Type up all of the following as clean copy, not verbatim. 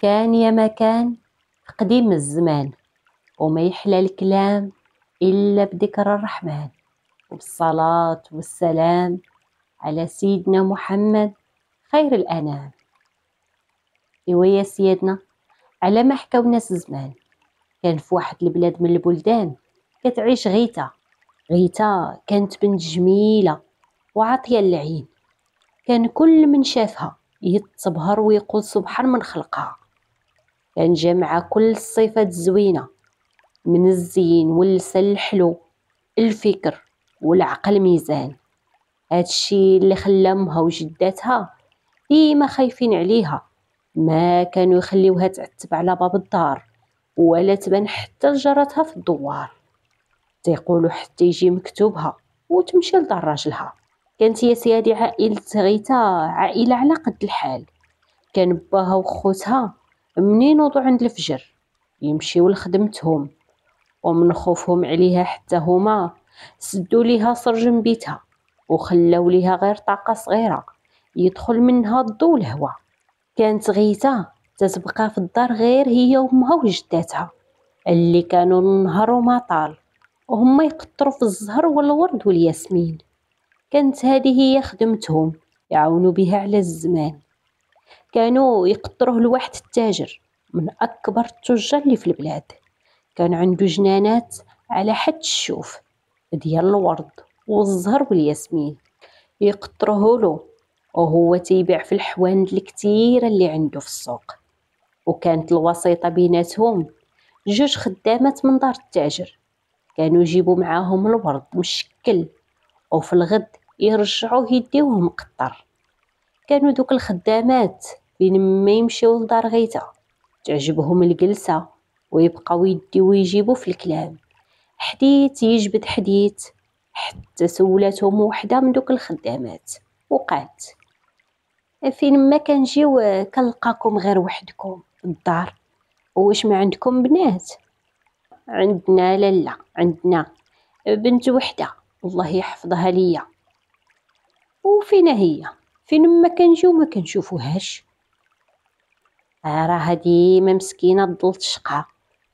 كان يا ما كان في قديم الزمان، وما يحلى الكلام إلا بذكر الرحمن، وبالصلاة والسلام على سيدنا محمد خير الأنام. إيوا يا سيادنا، على ما حكاو ناس زمان، كان في واحد البلاد من البلدان كتعيش غيتة. غيتة كانت بنت جميلة وعاطية للعين. كان كل من شافها يتبهر ويقول سبحان من خلقها. كان جامعة كل الصفات الزوينة، من الزين واللسان الحلو، الفكر والعقل ميزان. هادشي اللي خلى امها وجداتها ديما خايفين عليها، ما كانوا يخليوها تعتب على باب الدار ولا تبان حتى لجارتها في الدوار. تيقولوا حتى يجي مكتوبها وتمشي لدار راجلها. كانت يا سيادي عائلة غيتا عائلة على قد الحال. كان باها وخوتها منين وضو عند الفجر يمشيو لخدمتهم، ومن خوفهم عليها حتى هما سدوا ليها سرجم بيتها وخلاو ليها غير طاقة صغيرة يدخل منها الضو والهواء. كانت غيتا تتبقى في الدار غير هي وامها وجداتها، اللي كانوا النهار وما طال وهما يقطروا في الزهر والورد والياسمين. كانت هذه هي خدمتهم، يعاونوا بها على الزمان. كانوا يقطروه لواحد التاجر من أكبر التجار اللي في البلاد. كان عنده جنانات على حد الشوف ديال الورد والزهر والياسمين. يقطروه له وهو تيبيع في الحواند الكتيرة اللي عنده في السوق. وكانت الوسيطة بيناتهم جوج خدامات من دار التاجر، كانوا يجيبوا معاهم الورد مشكل وفي الغد يرجعوه يديوه مقطر. كانوا دوك الخدامات بين ما يمشيو لدار غيتا تعجبهم الجلسة ويبقاو يديو ويجيبوا في الكلام، حديث يجبد حديث، حتى سولاتهم وحدة من دوك الخدامات وقالت: فين ما كنجيو كنلقاكم غير وحدكم في الدار، واش ما عندكم بنات؟ عندنا لالا، عندنا بنت وحدة الله يحفظها ليا. وفين هي؟ فين ما كنجيو ما كنشوفوهاش. راها ديما مسكينة ضل تشقى،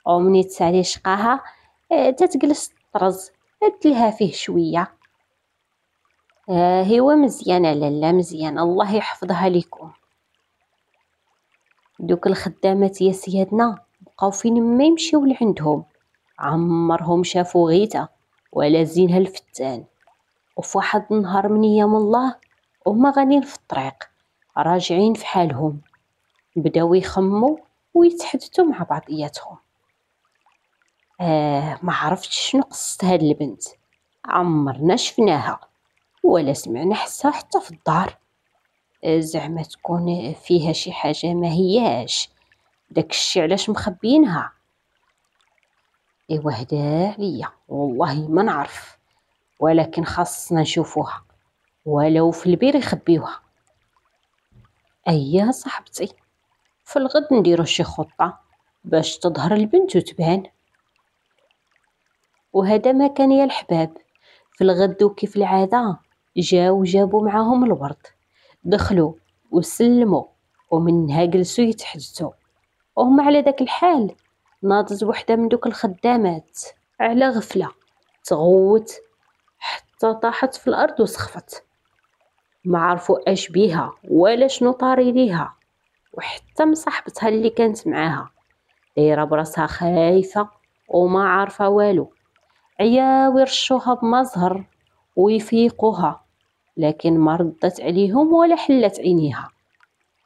ومني تسالي شقاها تتجلس تطرز، ادلها فيه شوية. هو مزيانة لالا، مزيانة الله يحفظها ليكم. دوك الخدامات يا سيادنا بقاو فين ما يمشيو لعندهم عمرهم شافوا غيتا ولا زينها الفتان. وفي واحد النهار من ايام الله وهما غاديين في الطريق راجعين في حالهم، بداو يخموا ويتحدثوا مع بعضياتهم: ما عرفتش شنو قصت هاد البنت، عمرنا شفناها ولا سمعنا حسها حتى في الدار. زعما تكون فيها شي حاجة ما هياش، داكشي علاش مخبينها. ايوا هدا عليا والله ما نعرف، ولكن خاصنا نشوفوها ولو في البير يخبيوها. ايا صاحبتي، في الغد نديرو شي خطة باش تظهر البنت وتبان. وهذا ما كان يا الحباب. في الغد وكيف العادة جاو جابوا معاهم الورد، دخلوا وسلموا ومنها جلسوا يتحدثوا. وهم على داك الحال ناضت وحدة من دوك الخدامات على غفلة، تغوت حتى طاحت في الأرض وسخفت. ما عرفوا اش بيها ولا شنو طاري ليها، وحتى مصاحبتها اللي كانت معاها دايره براسها خايفه وما عارفه والو. عياو يرشوها بمزهر ويفيقوها، لكن ما ردت عليهم ولا حلت عينيها.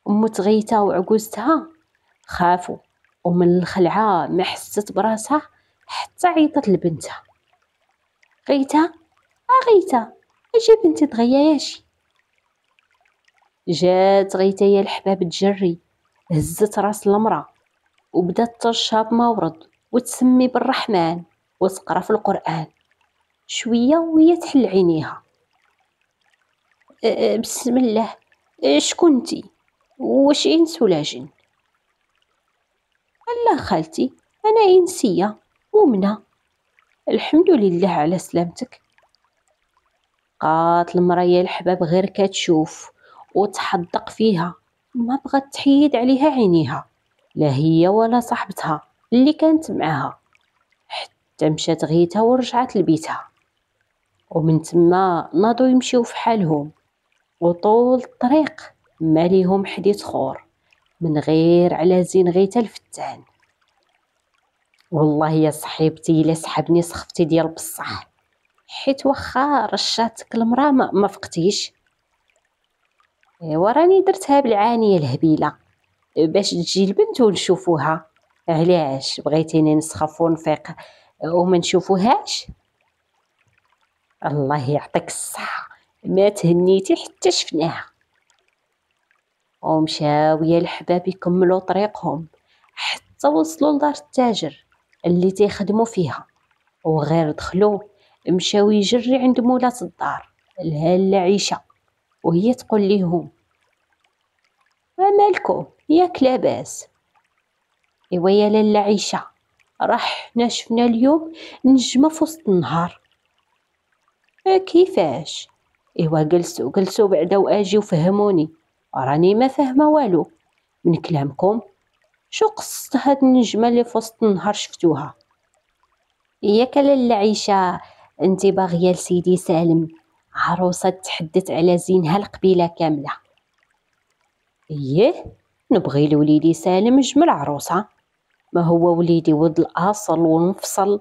ام تغيتها وعجوزتها خافوا، ومن الخلعه ما حست براسها حتى عيطت لبنتها: غيتها غيتها اجي بنتي تغياياشي. جات غيتا يا الحباب تجري، هزت راس المراه وبدات ترشها بما ورد وتسمي بالرحمن وتقرا في القرآن. شويه وهي تحل عينيها: بسم الله، شكونتي؟ واش انس ولا جن؟ لا خالتي، انا انسيه مؤمنه، الحمد لله على سلامتك. قالت المراه يا الحباب غير كتشوف وتحدق فيها، ما بغات تحيد عليها عينيها. لا هي ولا صاحبتها اللي كانت معاها، حتى مشات غيتها ورجعت لبيتها. ومن تما ناضوا يمشيو في حالهم، وطول الطريق ما ليهم حديث خور من غير على زين غيتا الفتان. والله يا صحيبتي الا سحبني سخفتي ديال بصح، حيت واخا رشاتك المراه ما فقتيش. وراني درتها بالعانيه الهبيله باش تجي البنت ونشوفوها. علاش بغيتيني نسخف ونفيق وما نشوفوهاش؟ الله يعطيك الصحه، ما تهنيتي حتى شفناها. ومشاو يا الحباب يكملوا طريقهم حتى وصلوا لدار التاجر اللي تيخدموا فيها. وغير دخلوا مشاو يجري عند مولات الدار الهالة عيشة، وهي تقول ليهم: مالكم ياك لاباس؟ ايوا يا لاله عيشة، راه حنا شفنا اليوم نجمة في وسط النهار. كيفاش؟ ايوا جلسوا بعدا واجي وفهموني، راني ما فاهمه والو من كلامكم. شو قصة هاد النجمة اللي في وسط النهار شفتوها؟ ياك لاله عيشة، انتي باغيه لسيدي سالم عروسه تحدث على زينها القبيله كامله. ايه، نبغي لوليدي سالم جمل عروسه، ما هو وليدي ولد الاصل والمفصل،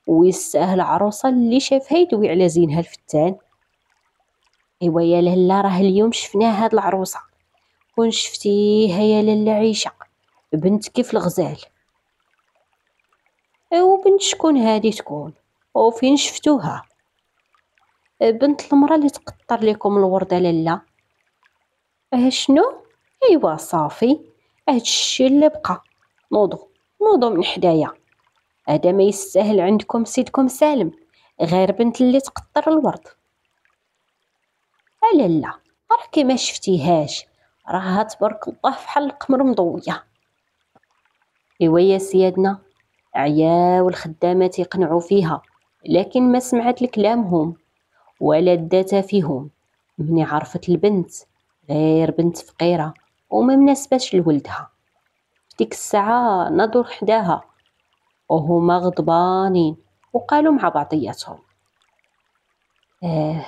ويستاهل عروسه اللي شافها يدوي على زينها الفتان. ايوا يا لاله، راه اليوم شفنا هاد العروسه. كون شفتيها يا لاله عيشه، بنت كيف الغزال. وبنت شكون هادي تكون؟ وفين شفتوها؟ بنت المرأة اللي تقطر لكم الوردة لاله. شنو؟ ايوا صافي، هادشي اللي بقى. نوضو من حدايا، هذا ما يستاهل عندكم سيدكم سالم غير بنت اللي تقطر الورد. لا، راكي ما شفتيهاش، راها تبارك الله فحال القمر مضويه. ايوا يا سيادنا، عياو الخدامات يقنعوا فيها، لكن ما سمعت لكلامهم ولا دات فيهم. مني عرفت البنت غير بنت فقيره وما مناسباش لولدها. في ديك الساعه نضر حداها وهما غضبانين، وقالوا مع بعضياتهم: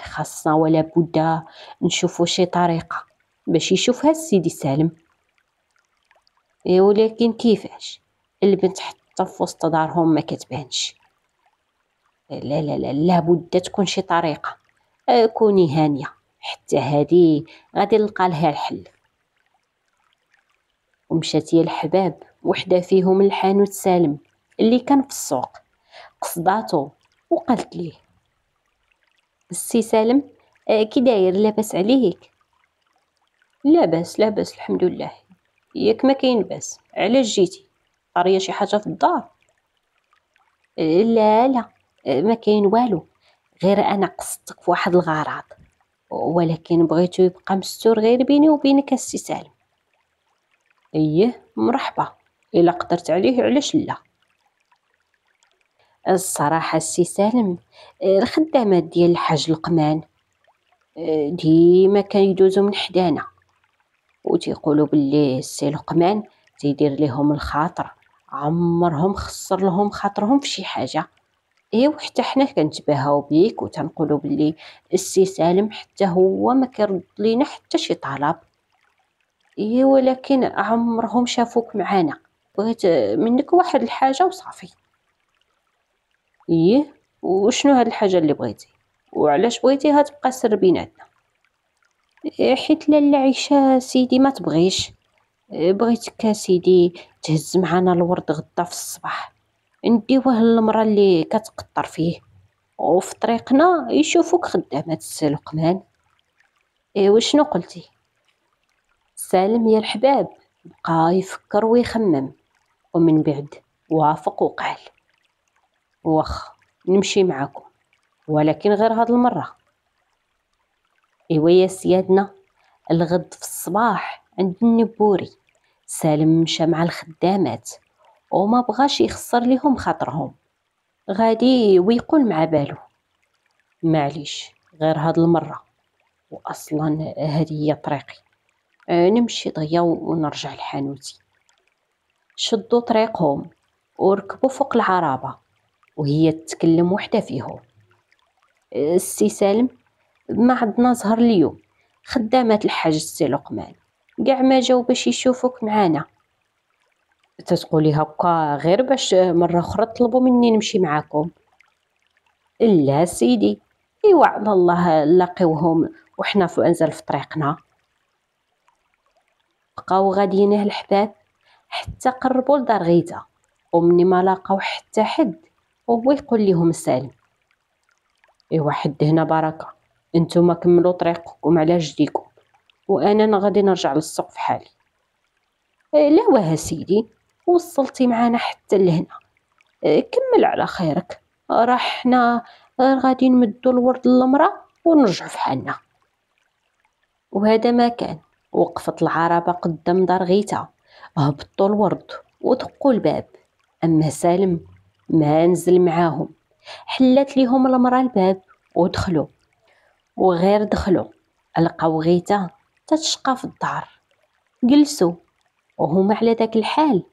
خاصنا ولا بد نشوفوا شي طريقه باش يشوفها السيدي سالم. ولكن كيفاش؟ البنت حتى في وسط دارهم ما كتبانش. لا لا لا، لابد تكون شي طريقه. كوني هانيه، حتى هادي غادي نلقى لها الحل. ومشات يا الحباب وحده فيهم الحانوت سالم اللي كان في السوق، قصداتو وقالت ليه: السي سالم، كي داير؟ لاباس عليك؟ لاباس الحمد لله. ياك ما كاين باس؟ علاش جيتي؟ طاريه شي حاجه في الدار؟ لا لا، ما كاين والو، غير انا قصدتك في واحد الغرض، ولكن بغيتو يبقى مستور غير بيني وبينك السي سالم. ايه مرحبا، الا قدرت عليه علاش لا. الصراحه السي سالم، الخدامات ديال الحاج القمان ديما كيدوزو من حدانا، وتيقولوا باللي السي لقمان تيدير لهم الخاطر، عمرهم خسر لهم خاطرهم في شي حاجه. وحتى حنا كنتباهاو بيك وتنقولوا باللي السي سالم حتى هو ما كيرد لينا حتى شي طلب. ولكن عمرهم شافوك معانا، بغيت منك واحد الحاجه وصافي. وشنو هاد الحاجه اللي بغيتي؟ وعلاش بغيتيها تبقى سر بيناتنا؟ حيت لاله عيشه سيدي ما تبغيش. بغيتك سيدي تهز معنا الورد غدا في الصباح، نديوه للمرا اللي كتقطر فيه، وفي طريقنا يشوفوك خدامة السي لقمان. وشنو قلتي؟ سالم يا الحباب بقى يفكر ويخمم، ومن بعد وافق وقال: واخ نمشي معاكم، ولكن غير هاد المرة. يا سيادنا، الغد في الصباح عند النبوري سالم مشى مع الخدامات وما بغاش يخسر لهم خاطرهم، غادي ويقول مع بالو: معليش غير هاد المرة، واصلا هذه هي طريقي. نمشي دغيا ونرجع لحانوتي. شدوا طريقهم وركبوا فوق العربة وهي تتكلم وحدة فيهم. السي سالم، ما عندنا زهر اليوم، خدامات الحاج السي لقمان كاع ما جاو باش يشوفوك معانا. تتقولي هكا غير باش مرة أخرى طلبوا مني نمشي معاكم؟ لا سيدي، ايوا على الله نلاقيوهم وحنا انزل في طريقنا. بقاو غاديين الحباب حتى قربوا لدار غيتا، ومني ما لاقاو حتى حد وهو يقول لهم سالم: ايوا حد هنا بركه، انتما كملوا طريقكم على جديكم وانا غادي نرجع للسوق في حالي. لا واه سيدي، وصلتي معانا حتى لهنا، كمل على خيرك، راه حنا غادي نمدوا الورد للمراه ونرجعوا في حالنا. وهذا ما كان، وقفت العربة قدام دار غيتا، هبطوا الورد ودقوا الباب، أما سالم ما نزل معاهم، حلت ليهم المرأة الباب ودخلوا. وغير دخلوا لقاو غيتا تتشقى في الدار. جلسوا وهما على داك الحال.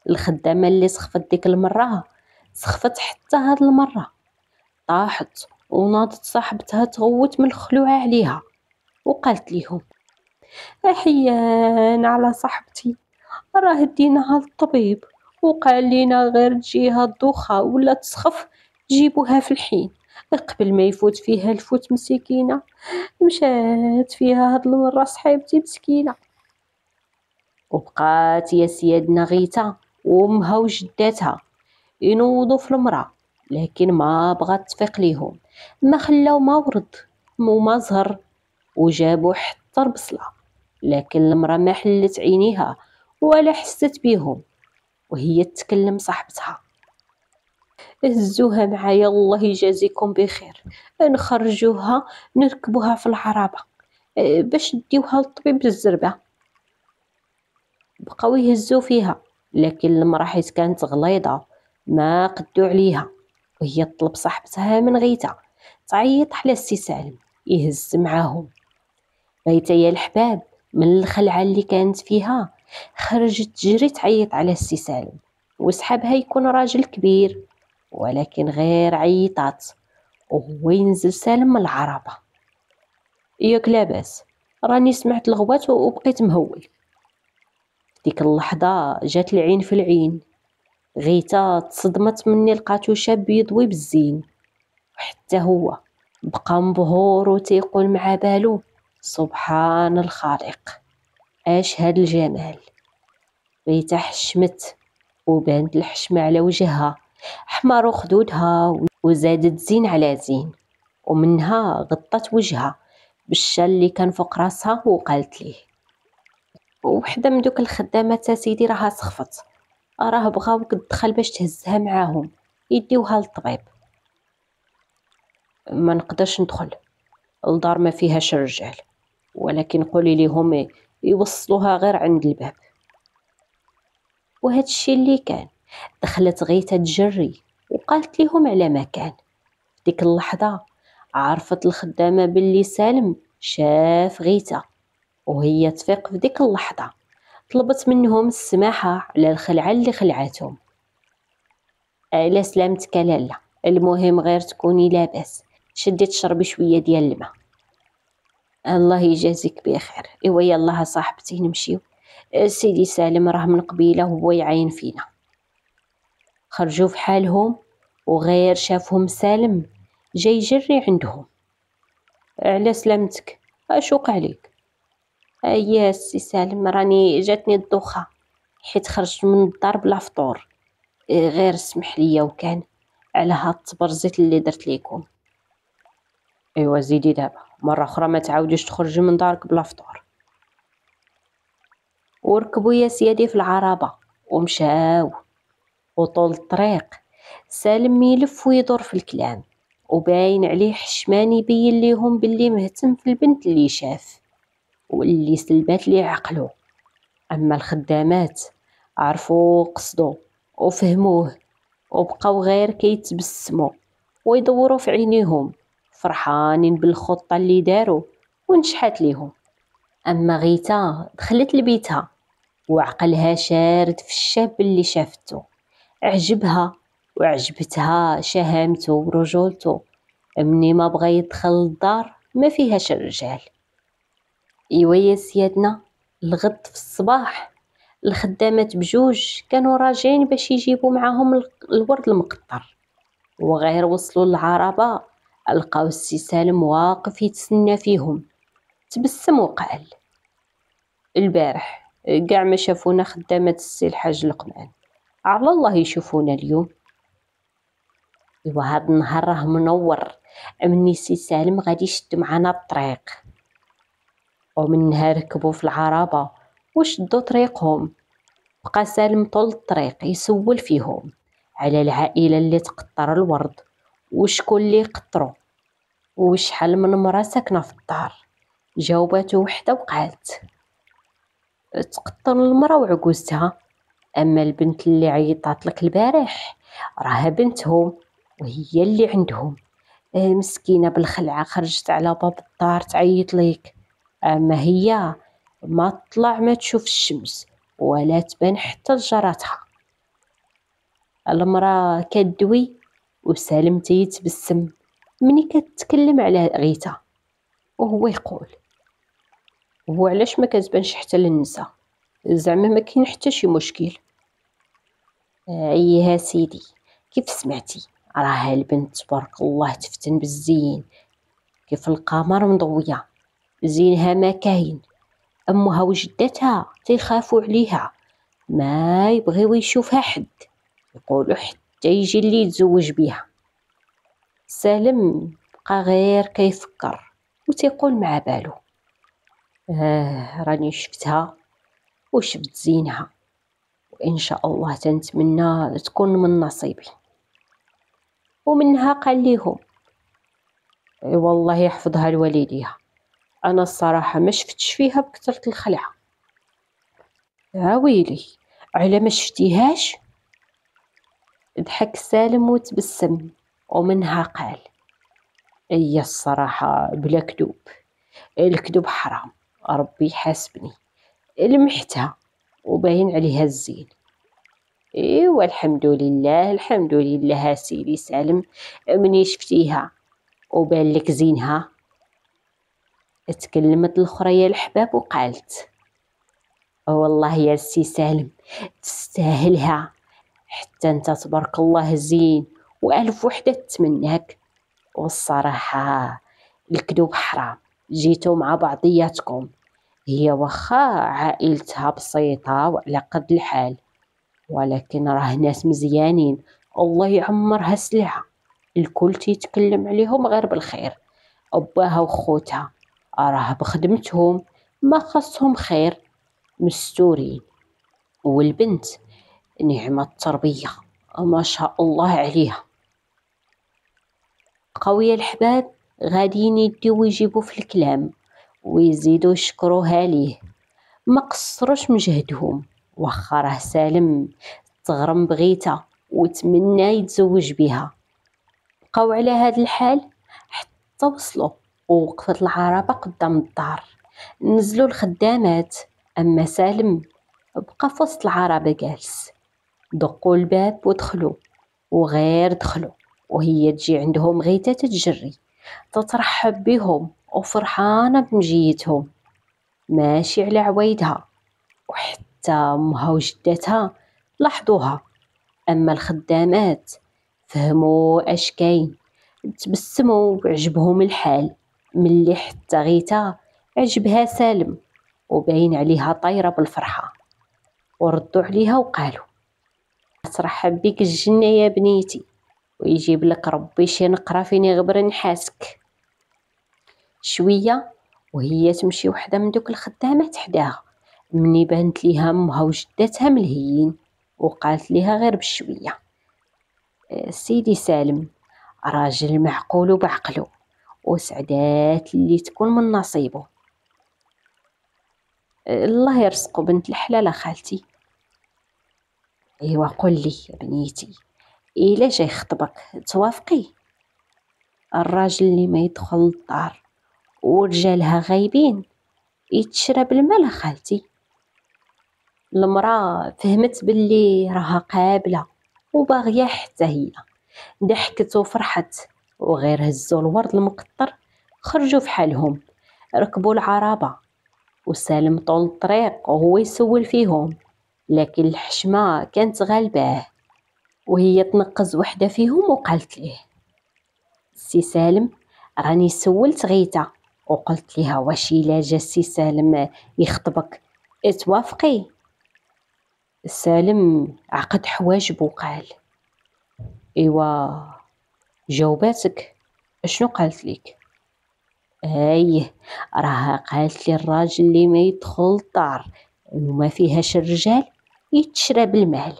الخدامة اللي سخفت ديك المرة سخفت حتى هاد المرة، طاحت وناضت صاحبتها تغوت من الخلوعة عليها وقالت ليهم: أحيان على صاحبتي، راه ديناها للطبيب وقال لينا غير تجيها الدوخة ولا تسخف جيبوها في الحين. قبل ما يفوت فيها الفوت مسكينة، مشات فيها هاد المرة صحيبتي مسكينة. وبقات يا سيادنا غيتا وامها وجداتها ينوضوا في المرأة، لكن ما بغات تفيق ليهم، ما خلاو ما ورد وما زهر، وجابوا حتى البصلة، لكن المرأة ما حلت عينيها ولا حست بيهم وهي تكلم صاحبتها: هزوها معايا الله يجازيكم بخير، نخرجوها نركبوها في العربة باش نديوها للطبيب الزربة. بقاو يهزو فيها، لكن المرأة حيت كانت غليظة ما قدو عليها، وهي طلب صاحبتها من غيتا تعيط على السي سالم يهز معاهم. غيتا يا الحباب من الخلعة اللي كانت فيها خرجت تجري تعيط على السي سالم، وسحبها يكون راجل كبير، ولكن غير عيطات وهو ينزل سالم من العربة: ياك لاباس، راني سمعت الغوات وبقيت مهول. ديك اللحظة جات العين في العين، غيتا تصدمت مني لقاتو شاب يضوي بالزين، وحتى هو بقى مبهور وتيقول مع بالو: سبحان الخالق، اش هاد الجمال. غيتا حشمت وبانت الحشمة على وجهها، حمر خدودها وزادت زين على زين، ومنها غطت وجهها بالشال اللي كان فوق راسها وقالت ليه. وحده من دوك الخدامات سيدي راها سخفت، راه بغاو تدخل باش تهزها معاهم يديوها للطبيب. ما نقدرش ندخل الدار ما فيهاش رجال، ولكن قولي ليهم يوصلوها غير عند الباب. وهذا الشيء اللي كان. دخلت غيتا تجري وقالت ليهم على مكان. ديك اللحظة عرفت الخدامة باللي سالم شاف غيتا، وهي تفيق في ديك اللحظة طلبت منهم السماحة على الخلعة اللي خلعتهم. على سلامتك لالا، المهم غير تكوني لاباس، شدي تشربي شوية ديال الماء. الله يجازيك بخير. ايوا يلا صاحبتي نمشيو، سيدي سالم راه من قبيله وهو يعين فينا. خرجوا في حالهم وغير شافهم سالم جاي يجري عندهم. على سلامتك، اش وقع عليك؟ يا سي سالم راني جاتني الدوخه حيت خرجت من الدار بلا فطور، غير اسمح ليا وكان على هاد التبرزيت اللي درت ليكم. ايوا زيدي دابا مره اخرى ما تعاوديش تخرجي من دارك بلا فطور. وركبوا يا سيدي في العربه ومشاو، وطول الطريق سالم يلف ويدور في الكلام، وباين عليه حشمان يبين ليهم باللي مهتم في البنت اللي شاف واللي سلبات ليه عقله. اما الخدامات عرفوا قصدو وفهموه وبقاو غير كيتبسموا ويدوروا في عينيهم فرحانين بالخطة اللي داروا ونجحت ليهم. اما غيتا دخلت لبيتها وعقلها شارد في الشاب اللي شافته، عجبها وعجبتها شهامته ورجولته. مني ما بغى يدخل الدار ما فيهاش الرجال. ايوا يا سيادنا، الغد في الصباح الخدامات بجوج كانوا راجعين باش يجيبوا معاهم الورد المقطر، وغير وصلوا للعربة لقاو السي سالم واقف يتسنى فيهم. تبسم وقال: البارح كاع ما شافونا خدامات السي الحاج لقمان، على الله يشوفونا اليوم. ايوا هاد النهار راه منور، مني سي سالم غادي يشد معانا الطريق. ومنها ركبوا في العربة وشدوا طريقهم. بقى سالم طول الطريق يسول فيهم على العائلة اللي تقطر الورد، وشكون اللي يقطرو، وشحال من مرة ساكنة في الدار. جاوباتو وحدة وقالت: تقطر المرة وعجوزتها، أما البنت اللي عيطات لك البارح راها بنتهم وهي اللي عندهم. مسكينة بالخلعة خرجت على باب الدار تعيط ليك، أما هي ما تطلع ما تشوف الشمس ولا تبان حتى لجراتها. المرأة كدوي وسالم تيتبسم مني كتكلم على غيتا، وهو يقول: هو علاش ما كتبانش حتى للنساء؟ زعما ما كاين حتى شي مشكل؟ ايها سيدي، كيف سمعتي راها البنت تبارك الله تفتن بالزين كيف القمر مضويه، زينها ما كاين. امها وجدتها تيخافوا عليها، ما يبغيو يشوفها حد، يقولوا حتى يجي اللي يتزوج بيها. سالم بقى غير كيفكر وتيقول مع بالو: راني شفتها وشفت زينها، وإن شاء الله تنتمنى تكون من نصيبي. ومنها قال ليهم: والله يحفظها لوالديها، أنا الصراحة ما شفتش فيها بكثرة الخلعة. ويلي، على ما شفتيهاش؟ ضحك سالم وتبسم، ومنها قال: هي الصراحة بلا كذوب، الكذوب حرام، ربي يحاسبني. لمحتها وباين عليها الزين. ايوا الحمد لله الحمد لله سيدي سالم، مني شفتيها وبان لك زينها. تكلمت الاخرى يا الحباب وقالت: والله يا سي سالم تستاهلها، حتى انت تبارك الله زين والف وحده تتمناك. والصراحه الكذوب حرام، جيتو مع بعضياتكم. هي واخا عائلتها بسيطه وعلى قد الحال، ولكن راه ناس مزيانين، الله يعمرها سلعة، الكل تيتكلم عليهم غير بالخير. أباها وخوتها راه بخدمتهم ما خصهم خير، مستورين. والبنت نعمة التربية ما شاء الله عليها. قوية الحباب غاديين يديو يجيبوا في الكلام ويزيدوا يشكروها ليه، ما قصروش من جهدهم. واخا راه سالم تغرم بغيتها وتمنى يتزوج بها. بقاو على هذا الحال حتى وصلوا ووقفت العربة قدام الدار. نزلوا الخدامات، أما سالم بقى في وسط العربة جالس. دقوا الباب ودخلوا، وغير دخلوا وهي تجي عندهم غيتا تتجري تترحب بهم وفرحانة بمجيتهم، ماشي على عوايدها. وحتى امها وجدتها لاحظوها، اما الخدامات فهموا اش كاين، تبسموا وعجبهم الحال. ملي حتى غيتا عجبها سالم وباين عليها طايره بالفرحه، وردوا عليها وقالوا: ترحب بك الجنه يا بنيتي، ويجيب لك ربي شي نقره فين يغبر نحاسك. شويه وهي تمشي وحده من دوك الخدامات حداها، مني بانت ليها امها وجدتها ملهيين، وقالت ليها غير بشويه: سيدي سالم راجل معقول وبعقلو، وسعدات اللي تكون من نصيبه. الله يرزقه بنت الحلال خالتي. ايوا قل لي يا بنيتي، الا جاي يخطبك توافقي؟ الراجل اللي ما يدخل الدار ورجالها غايبين يتشرى بالمال خالتي. المرأة فهمت باللي راها قابلة وباغية حتى هي، ضحكت وفرحت، وغير هزوا الورد المقطر خرجوا في حالهم، ركبوا العربة وسالم طول الطريق وهو يسول فيهم، لكن الحشمة كانت غالباه، وهي تنقز وحدة فيهم وقالت ليه: سي سالم، راني سولت غيتا وقلت ليها واش الا جا سي سالم يخطبك توافقي؟ سالم عقد حواجب وقال: ايوا جاوباتك، اشنو قالت لك؟ ايه، راها قالت لي الراجل اللي ما يدخل الدار وما فيهاش الرجال يتشرى بالمال.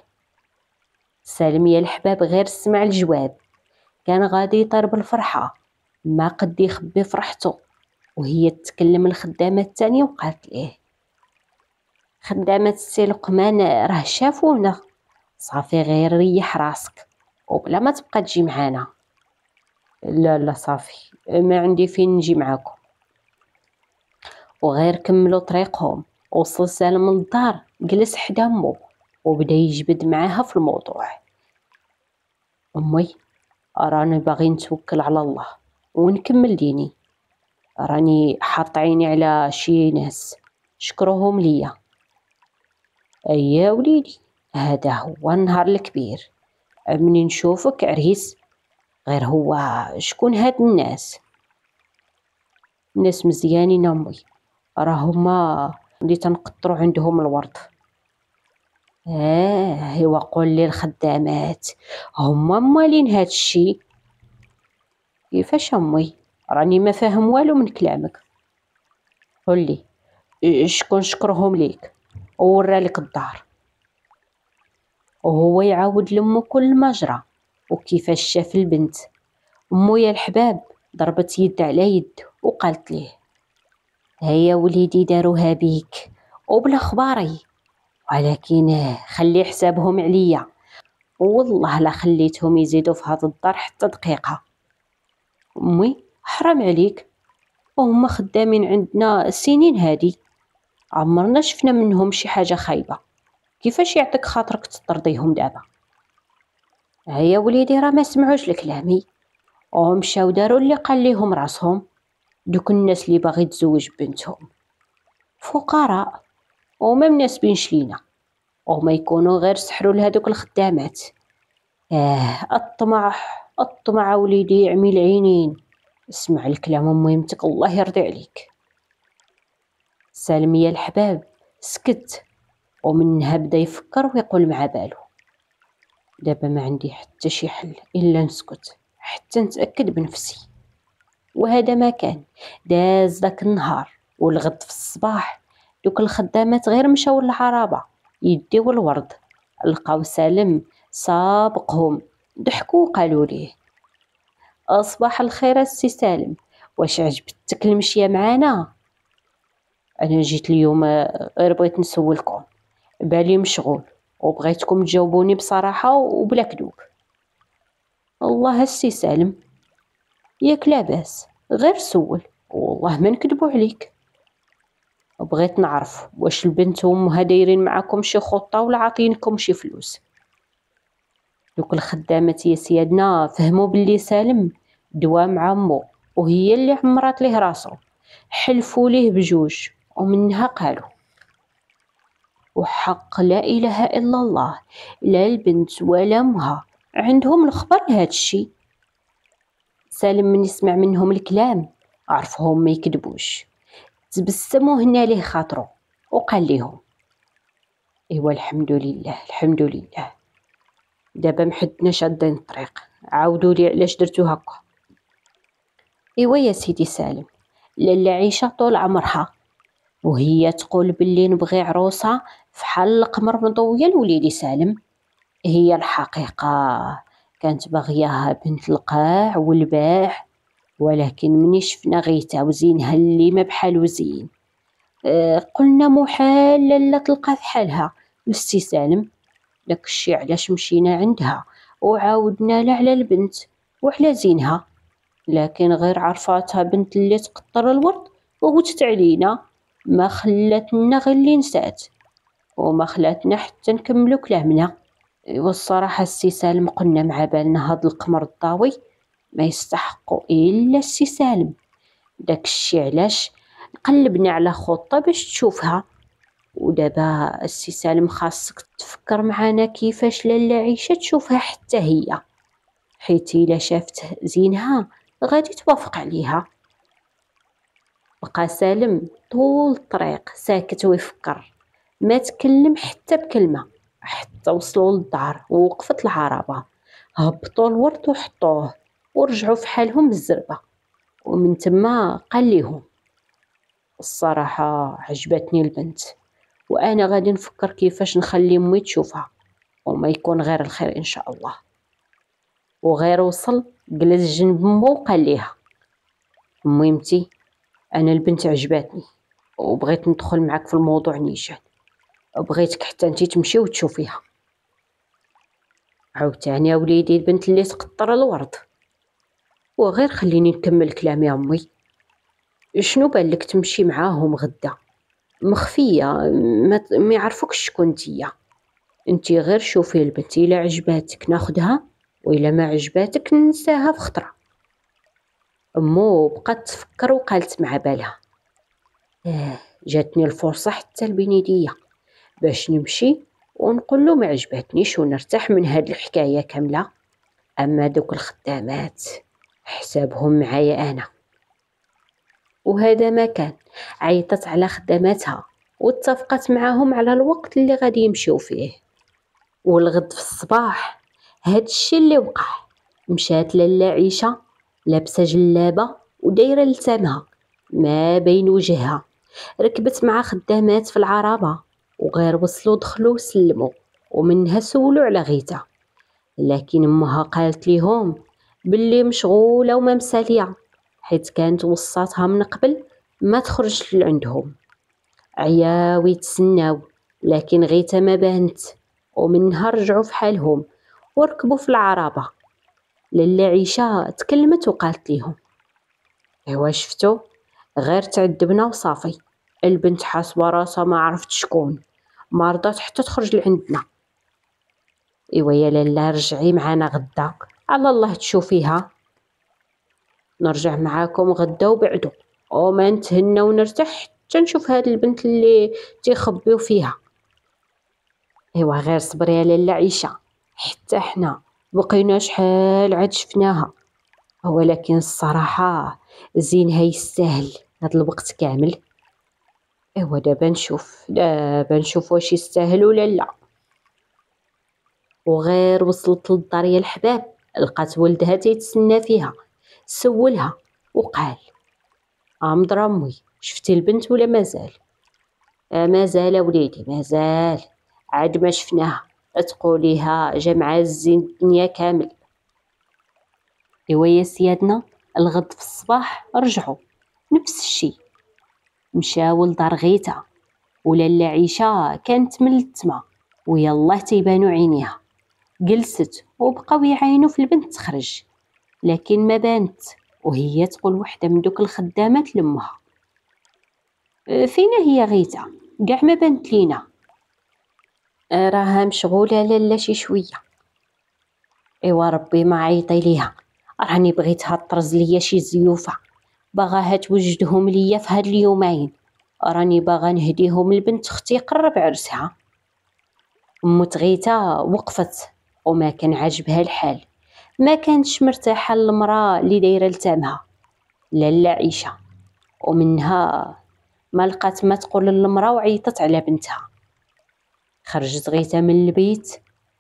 سالم يا الحباب غير سمع الجواب كان غادي يطير بالفرحة، ما قد يخبي فرحته، وهي تتكلم الخدامة الثانية وقالت ليه: خدامة السي لقمان راه شافونا، صافي غير ريح راسك وبلا ما تبقى تجي معانا. لا لا صافي، ما عندي فين نجي معاكم. وغير كملوا طريقهم، وصل سالم للدار، جلس حدا امو وبدا يجبد معاها في الموضوع. امي، راني باغي نتوكل على الله ونكمل ديني، راني حاط عيني على شي ناس شكروهم ليا. ايا وليدي، هذا هو النهار الكبير، مني نشوفك عريس. غير هو شكون هاد الناس؟ ناس مزيانين امي، راه هما اللي تنقطروا عندهم الورد. هو قول لي الخدامات هما موالين هاد الشي؟ كيفاش امي؟ راني ما فاهم والو من كلامك. قول لي شكون شكرهم ليك وورا لك الدار؟ وهو يعاود لمو كل ما جرى وكيفاش شاف البنت. امو يا الحباب ضربت يد على يد وقالت ليه: هيا وليدي داروها بيك وبلا خباري، ولكن خلي حسابهم عليا، والله لا خليتهم يزيدوا في هذا الدار حتى دقيقة. امي حرام عليك، وهما خدامين عندنا السنين هادي، عمرنا شفنا منهم شي حاجة خايبة، كيفاش يعطيك خاطرك تطرديهم دابا؟ هيا وليدي راه ما سمعوش لكلامي ومشاو داروا اللي قال ليهم راسهم. دوك الناس اللي باغي تزوج بنتهم فقراء وما مناسبينش لينا، وما يكونوا غير سحروا لهذوك الخدامات. الطمع، الطمع وليدي يعمي العينين. اسمع الكلام مهمتك الله يرضي عليك. سالم يا الحباب سكت، ومنها بدا يفكر ويقول مع بالو: دابا ما عندي حتى شي حل الا نسكت حتى نتاكد بنفسي. وهذا ما كان، داز داك النهار والغد في الصباح دوك الخدامات غير مشاو للعربة يديو الورد، لقاو سالم سابقهم، ضحكوا وقالوا ليه: اصبح الخير السي سالم، واش عجبتك المشيه معانا؟ انا جيت اليوم غير بغيت نسولكم، بالي مشغول وبغيتكم تجاوبوني بصراحه وبلا كذوب. الله السي سالم، ياك لاباس، غير سول والله ما نكذبوا عليك. بغيت نعرف واش البنت وامها دايرين معاكم شي خطه ولا عاطينكم شي فلوس؟ دوك الخدامات يا سيادنا فهموا باللي سالم دوا مع امو وهي اللي عمرات ليه راسو، حلفوا ليه بجوج ومنها قالوا: وحق لا اله الا الله، لا البنت ولا امها عندهم الخبر لهاد الشي. سالم من يسمع منهم الكلام عرفهم ما يكذبوش، تبسموا هنا ليه خاطرو وقال ليهم: ايوا الحمد لله الحمد لله، دابا محدنا شادين الطريق، عاودوا لي علاش درتو هكا. ايوا يا سيدي سالم، لاله عيشه طول عمرها وهي تقول باللي نبغي عروسه فحال القمر مضويه لوليدي سالم. هي الحقيقه كانت باغياها بنت القاع والباع، ولكن مني شفنا غيتا وزينها اللي ما بحال وزين، قلنا محال لا تلقى في حالها السي سالم. داك الشي علاش مشينا عندها وعاودنا لها على البنت وعلى زينها، لكن غير عرفاتها بنت اللي تقطر الورد وغتت علينا، ما خلاتنا غير اللي نسات. وما خلاتنا حتى نكملو كلامنا. والصراحة السي سالم قلنا مع بالنا هاد القمر الضاوي ما يستحقو إلا السي سالم، داكشي علاش قلبنا على خطة باش تشوفها. ودابا السي سالم خاصك تفكر معانا كيفاش لاله عيشة تشوفها حتى هي، حيت إلا شافته زينها غادي توافق عليها. بقى سالم طول الطريق ساكت ويفكر، ما تكلم حتى بكلمة، حتى وصلوا للدار ووقفت العربة، هبطوا الورد وحطوه ورجعوا في حالهم بالزربة. ومن تما قال ليهم الصراحة عجبتني البنت، وأنا غادي نفكر كيفاش نخلي أمي تشوفها وما يكون غير الخير إن شاء الله. وغير وصل جلس جنب مو وقال ليها ميمتي أنا البنت عجبتني وبغيت ندخل معاك في الموضوع نيشان، بغيتك حتى انتي تمشي وتشوفيها. عاوتاني يا وليدي البنت اللي تقطر الورد. وغير خليني نكمل كلامي يا امي، شنو بالك تمشي معاهم غدا مخفيه، ما يعرفوكش شكون انتي غير شوفي البنت، الا عجباتك ناخدها والا ما عجباتك ننساها في خطره. امو بقات تفكر وقالت مع بالها جاتني الفرصه حتى البنيديه باش نمشي ونقول له ما عجبتنيش ونرتاح من هاد الحكايه كامله. اما دوك الخدامات حسابهم معايا انا. وهذا ما كان، عيطت على خداماتها واتفقت معاهم على الوقت اللي غادي يمشيو فيه. والغد في الصباح هاد الشي اللي وقع، مشات لاله عيشه لابسه جلابه ودايره لسانها ما بين وجهها، ركبت مع خدامات في العربه وغير وصلوا دخلوا وسلموا ومنها سولوا على غيتا. لكن امها قالت ليهم باللي مشغوله وما مساليه، حيت كانت وصاتها من قبل ما تخرج لعندهم. عياو يتسناو لكن غيتا ما بانت، ومنها رجعوا في حالهم وركبوا في العربه. لاله عيشه تكلمت وقالت ليهم ايوا شفتو غير تعذبنا وصافي، البنت حاسبه راسها ما عرفت شكون، ما رضات حتى تخرج لعندنا. ايوا يا لاله رجعي معانا غدا على الله تشوفيها. نرجع معاكم غدا وبعدو وما نتهنى ونرتاح حتى نشوف هاد البنت اللي تيخبيو فيها. ايوا غير صبري يا لاله عيشه، حتى حنا بقينا شحال عاد شفناها، ولكن الصراحه زينها يستاهل هاد الوقت كامل. ايوا دابا نشوف واش يستاهل ولا لا. وغير وصلت للدار يا الحباب لقات ولدها تيتسنى فيها، سولها وقال مضرة امي شفتي البنت ولا مازال؟ مازال وليدي مازال، عاد ما شفناها، تقوليها جا مع الزين الدنيا كامل. ايوا يا سيادنا الغد في الصباح رجعوا نفس الشي، مشاو لدار غيتا ولاله عيشه كانت ملتمه ويالله تيبانو عينيها. جلست وبقاو يعاينوا في البنت تخرج، لكن ما بانت، وهي تقول وحده من دوك الخدامات لامها فينا هي غيتا كاع ما بانت لينا. راها مشغوله لاله شي شويه. ايوا ربي ما عيطي ليها، راني بغيتها طرز ليا شي زيوفه باغاها توجدهم ليا في هاد اليومين، راني باغا نهديهم لبنت اختي قرب عرسها. موت غيتا وقفت وما كان عاجبها الحال، ما كانتش مرتاحه المراه اللي دايره لتامها لاله عيشه. ومنها ما لقات ما تقول للمراه وعيطت على بنتها. خرجت غيتا من البيت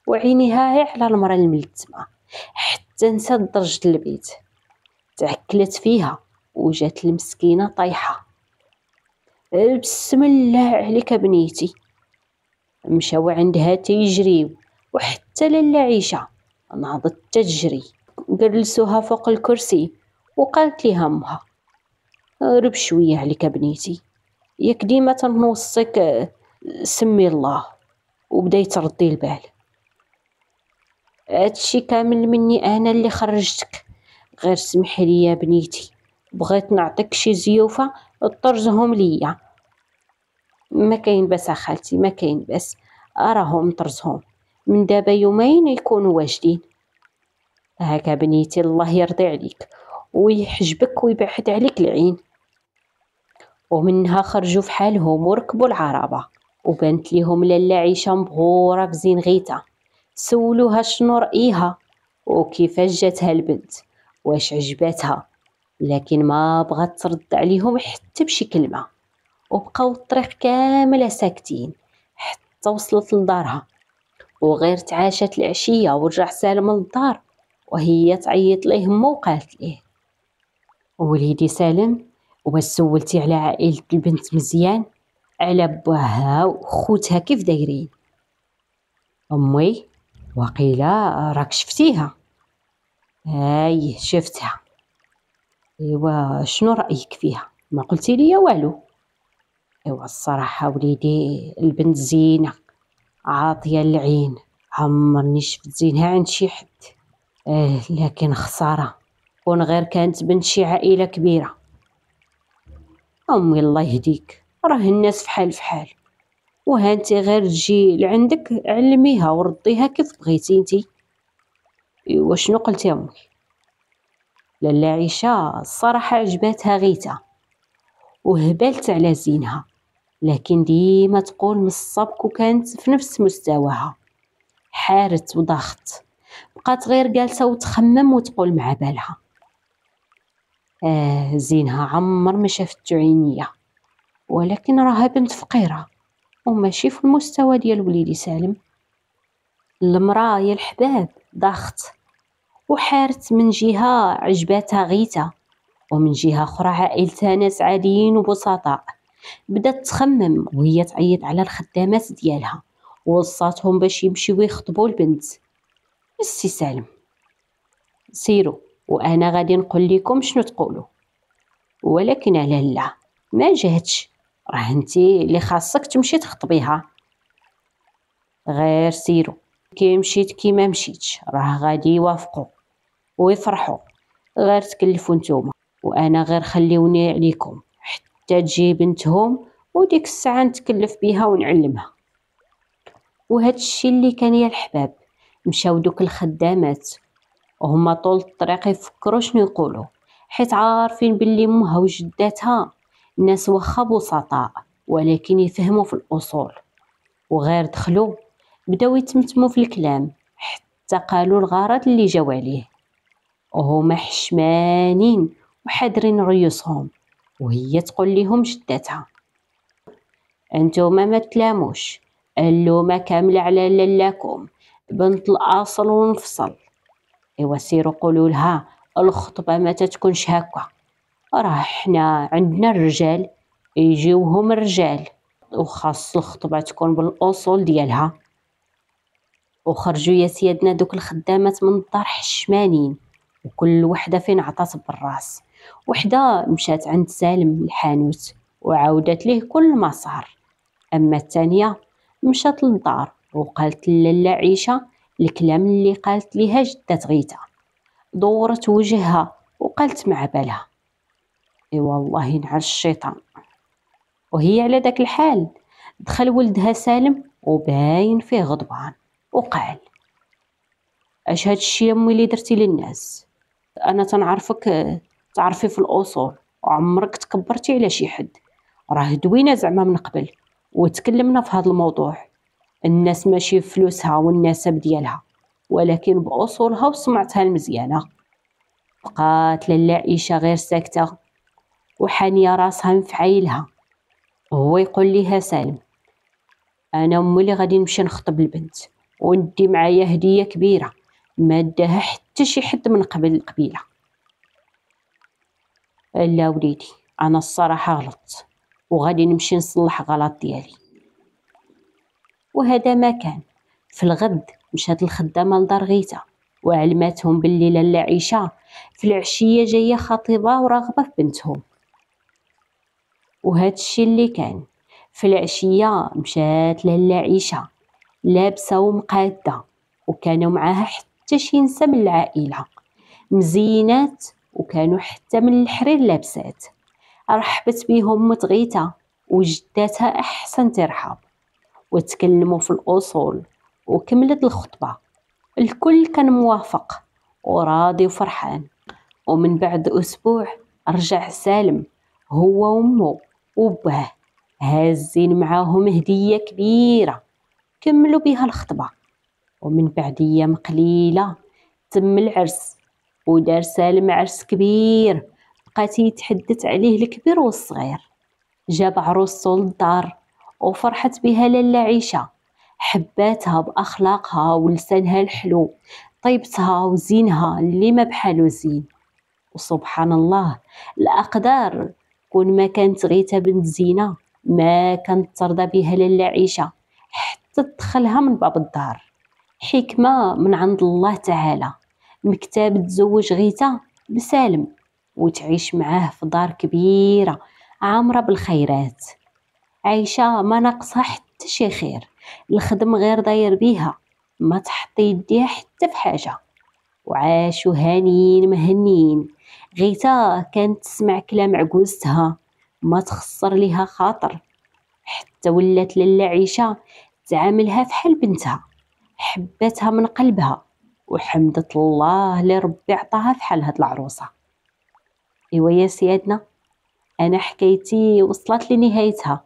وعينيها هي على المراه الملتمه، حتى نسات درجه البيت، تعكلت فيها وجات المسكينه طايحه. بسم الله عليك بنيتي، مشاو عندها تيجريو، وحتى لاله عيشه ناضت تجري، جلسوها فوق الكرسي وقالت ليها امها رب شويه عليك بنيتي، ياك ديما تنوصيك سمي الله وبداي تردي البال. هادشي كامل مني انا اللي خرجتك، غير سمحي لي يا بنيتي، بغيت نعطيك شي زيوفه طرزهم ليا. ما كاين باس اخالتي، ما كاين باس، راهم طرزهم من دابا يومين يكونوا واجدين. هاكا بنيتي الله يرضي عليك ويحجبك ويبعد عليك العين. ومنها خرجوا في حالهم وركبوا العربة، وبانت ليهم لاله عيشة مبغورة في زين غيتا. سولوها شنو رأيها وكيفاش جاتها البنت، واش عجباتها، لكن ما بغات ترد عليهم حتى بشي كلمة. وبقاو الطريق كاملة ساكتين حتى وصلت لدارها، وغير تعاشت العشية ورجع سالم للدار وهي تعيط ليه ما وقالت ليه: وليدي سالم، واش سولتي على عائلة البنت مزيان، على باها وخوتها كيف دايرين؟ امي وقيلا راك شفتيها؟ هاي شفتها. ايوا شنو رايك فيها؟ ما قلتي لي والو. ايوا الصراحه وليدي البنت زينه عاطيه العين، عمرني شفت زينها عند شي حد. لكن خساره كون غير كانت بنت شي عائله كبيره. امي الله يهديك، راه الناس فحال فحال، وهانتي غير تجي لعندك علميها ورديها كيف بغيتي انتي. ايوا شنو قلتي امي؟ لاله عيشه الصراحه عجباتها غيتا وهبلت على زينها، لكن ديما تقول من السبق وكانت في نفس مستواها. حارت وضغط، بقات غير جالسه وتخمم وتقول مع بالها: زينها عمر ما شافت عينيا، ولكن راها بنت فقيره وماشي في المستوى ديال وليدي سالم. المراه يا الحباب ضغط، وحارت من جهه عجباتها غيتا، ومن جهه اخرى عائلتها ناس عاديين وبسطاء. بدات تخمم وهي تعيط على الخدامات ديالها ووصاتهم باش يمشيو يخطبوا البنت. السي سالم سيروا وانا غادي نقول لكم شنو تقولوا، ولكن على لا ما جاتش، راه انتي اللي خاصك تمشي تخطبيها. غير سيروا، كي مشيت كي ما مشيتش راه غادي يوافقوا ويفرحوا، غير تكلفوا نتوما وانا غير خليوني عليكم حتى تجي بنتهم وديك الساعه نتكلف بيها ونعلمها. وهذا الشيء اللي كان يا الحباب. مشاو دوك الخدامات وهما طول الطريق يفكروا شنو يقولوا، حيت عارفين باللي امها وجداتها ناس واخا بسطاء ولكن يفهموا في الاصول. وغير دخلوا بداو يتمتموا في الكلام حتى قالوا الغرض اللي جاو عليه، وهما حشمانين وحادرين ريوسهم. وهي تقول لهم جداتها: انتوما ما تلاموش، اللومه كامله على لالاكم بنت الاصل ونفصل. ايوا سيروا قولوا لها الخطبه ما تتكونش هكا، راه حنا عندنا الرجال يجيوهم الرجال، وخاص الخطبه تكون بالاصول ديالها. وخرجوا يا سيادنا دوك الخدامات من الدار حشمانين، وكل وحده فين عطات بالراس. وحده مشات عند سالم الحانوت وعاودت ليه كل ما صار، اما الثانيه مشات للدار وقالت لاله عيشه الكلام اللي قالت ليها جدة غيتا. دورت وجهها وقالت مع بالها: اي والله ينعل الشيطان. وهي على داك الحال دخل ولدها سالم وباين فيه غضبان وقال: اش هاد الشي امي اللي درتي للناس؟ انا تنعرفك تعرفي في الاصول وعمرك تكبرتي على شي حد، راه دوينا زعما من قبل وتكلمنا في هذا الموضوع. الناس ماشي فلوسها والنسب ديالها، ولكن باصولها وسمعتها المزيانه. بقات لاله عيشه غير ساكته وحانيه راسها في عيلها. وهو يقول ليها: سالم، انا امي اللي غادي نمشي نخطب البنت وندي معايا هديه كبيره ما داها حتى شي حد من قبل القبيله. لا وليدي، انا الصراحه غلطت وغادي نمشي نصلح غلط ديالي. وهذا ما كان. في الغد مشات الخدامه لدار غيتا وعلماتهم باللي لاله عيشه في العشيه جايه خطيبه وراغبه في بنتهم. وهذا الشيء اللي كان. في العشيه مشات لاله عيشه لابسه ومقاده، وكانوا معاها حتى شي نساء من العائله مزينات، وكانوا حتى من الحرير لابسات. رحبت بيهم متغيته وجداتها أحسن ترحاب، وتكلموا في الأصول وكملت الخطبة. الكل كان موافق وراضي وفرحان. ومن بعد أسبوع رجع سالم هو وأمه وباه هازين معاهم هدية كبيرة كملوا بها الخطبة. ومن بعد أيام قليلة تم العرس، ودار سالم عرس كبير بقات يتحدث عليه الكبير والصغير. جاب عروسته للدار وفرحت بها لاله عيشة، حباتها بأخلاقها ولسانها الحلو، طيبتها وزينها اللي ما بحالو زين. وسبحان الله الأقدار، كون ما كانت غيتا بنت زينة ما كانت ترضى بها لاله عيشة حتى تدخلها من باب الدار. حكمة من عند الله تعالى، مكتاب تزوج غيتا بسالم وتعيش معاه في دار كبيرة عامرة بالخيرات. عايشة ما ناقصها حتى شي خير، الخدم غير داير بيها، ما تحط يديها حتى في حاجة، وعاشوا هانيين مهنيين. غيتا كانت تسمع كلام عجوزتها، ما تخسر ليها خاطر، حتى ولات لاله عيشة تعاملها فحال بنتها، حبتها من قلبها وحمدت الله لربي عطاها فحال هاد العروسة. ايوا يا سيادنا، انا حكايتي وصلت لنهايتها،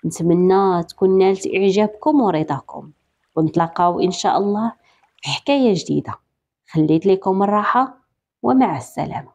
نتمنى تكون نالت اعجابكم ورضاكم، ونتلاقاو ان شاء الله في حكاية جديدة. خليت لكم الراحة ومع السلامة.